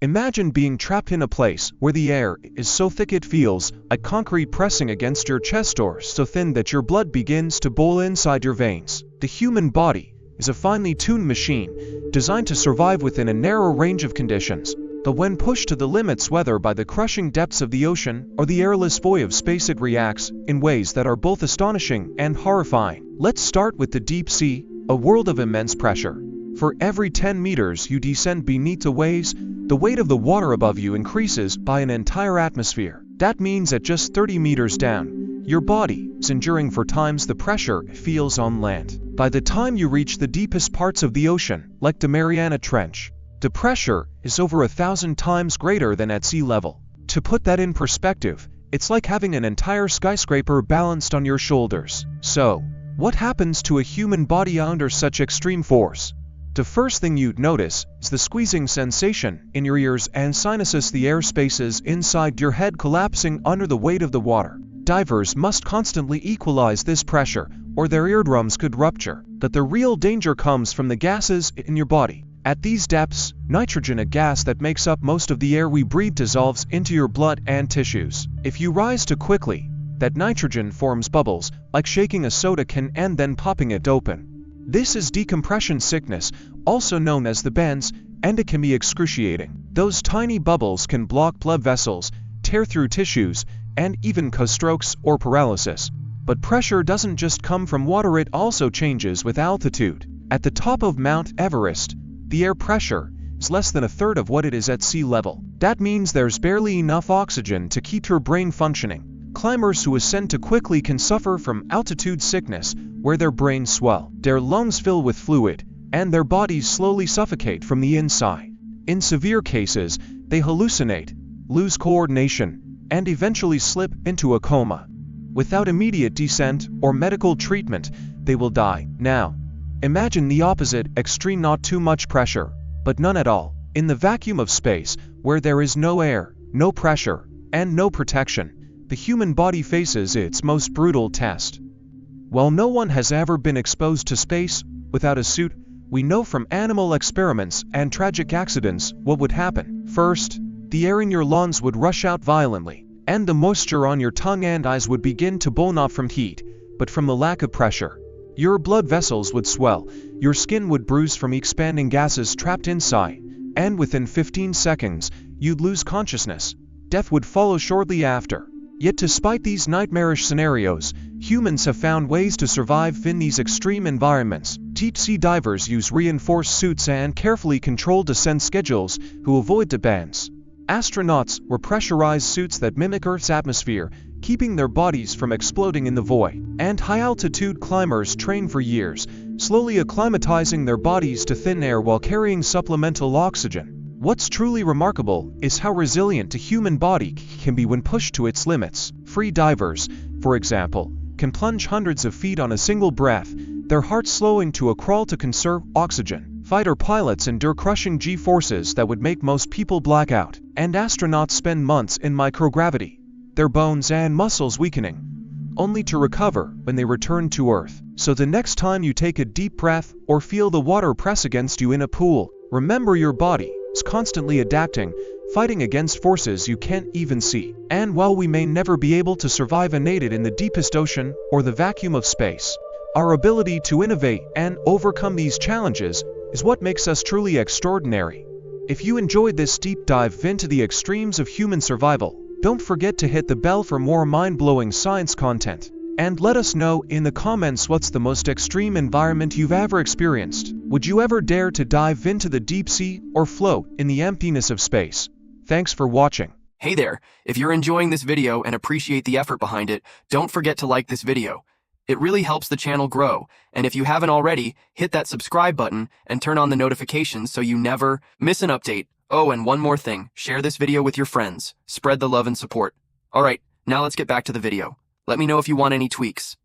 Imagine being trapped in a place where the air is so thick it feels like concrete pressing against your chest, or so thin that your blood begins to boil inside your veins. The human body is a finely tuned machine designed to survive within a narrow range of conditions. But when pushed to the limits, whether by the crushing depths of the ocean or the airless void of space, it reacts in ways that are both astonishing and horrifying. Let's start with the deep sea, a world of immense pressure. For every 10 meters you descend beneath the waves, the weight of the water above you increases by an entire atmosphere. That means at just 30 meters down, your body is enduring 4 times the pressure it feels on land. By the time you reach the deepest parts of the ocean, like the Mariana Trench, the pressure is over 1,000 times greater than at sea level. To put that in perspective, it's like having an entire skyscraper balanced on your shoulders. So, what happens to a human body under such extreme force? The first thing you'd notice is the squeezing sensation in your ears and sinuses, the air spaces inside your head collapsing under the weight of the water. Divers must constantly equalize this pressure, or their eardrums could rupture. But the real danger comes from the gases in your body. At these depths, nitrogen, a gas that makes up most of the air we breathe, dissolves into your blood and tissues. If you rise too quickly, that nitrogen forms bubbles, like shaking a soda can and then popping it open. This is decompression sickness, also known as the bends, and it can be excruciating. Those tiny bubbles can block blood vessels, tear through tissues, and even cause strokes or paralysis. But pressure doesn't just come from water, it also changes with altitude. At the top of Mount Everest, the air pressure is less than 1/3 of what it is at sea level. That means there's barely enough oxygen to keep your brain functioning. Climbers who ascend too quickly can suffer from altitude sickness, where their brains swell, their lungs fill with fluid, and their bodies slowly suffocate from the inside. In severe cases, they hallucinate, lose coordination, and eventually slip into a coma. Without immediate descent or medical treatment, they will die. Now, imagine the opposite extreme: not too much pressure, but none at all. In the vacuum of space, where there is no air, no pressure, and no protection, the human body faces its most brutal test. While no one has ever been exposed to space without a suit, we know from animal experiments and tragic accidents what would happen. First, the air in your lungs would rush out violently, and the moisture on your tongue and eyes would begin to bone off from heat, but from the lack of pressure. Your blood vessels would swell, your skin would bruise from expanding gases trapped inside, and within 15 seconds, you'd lose consciousness. Death would follow shortly after. Yet despite these nightmarish scenarios, humans have found ways to survive in these extreme environments. Deep-sea divers use reinforced suits and carefully controlled descent schedules who avoid the bends. Astronauts wear pressurized suits that mimic Earth's atmosphere, keeping their bodies from exploding in the void. And high-altitude climbers train for years, slowly acclimatizing their bodies to thin air while carrying supplemental oxygen. What's truly remarkable is how resilient a human body can be when pushed to its limits. Free divers, for example, can plunge hundreds of feet on a single breath, their hearts slowing to a crawl to conserve oxygen. Fighter pilots endure crushing G-forces that would make most people black out. And astronauts spend months in microgravity, their bones and muscles weakening, only to recover when they return to Earth. So the next time you take a deep breath or feel the water press against you in a pool, remember your body is constantly adapting, fighting against forces you can't even see. And while we may never be able to survive unaided in the deepest ocean or the vacuum of space, our ability to innovate and overcome these challenges is what makes us truly extraordinary. If you enjoyed this deep dive into the extremes of human survival, don't forget to hit the bell for more mind-blowing science content. And let us know in the comments what's the most extreme environment you've ever experienced. Would you ever dare to dive into the deep sea or float in the emptiness of space? Thanks for watching. Hey there, if you're enjoying this video and appreciate the effort behind it, don't forget to like this video. It really helps the channel grow, and if you haven't already, hit that subscribe button and turn on the notifications so you never miss an update. Oh, and one more thing, share this video with your friends. Spread the love and support. Alright, now let's get back to the video. Let me know if you want any tweaks.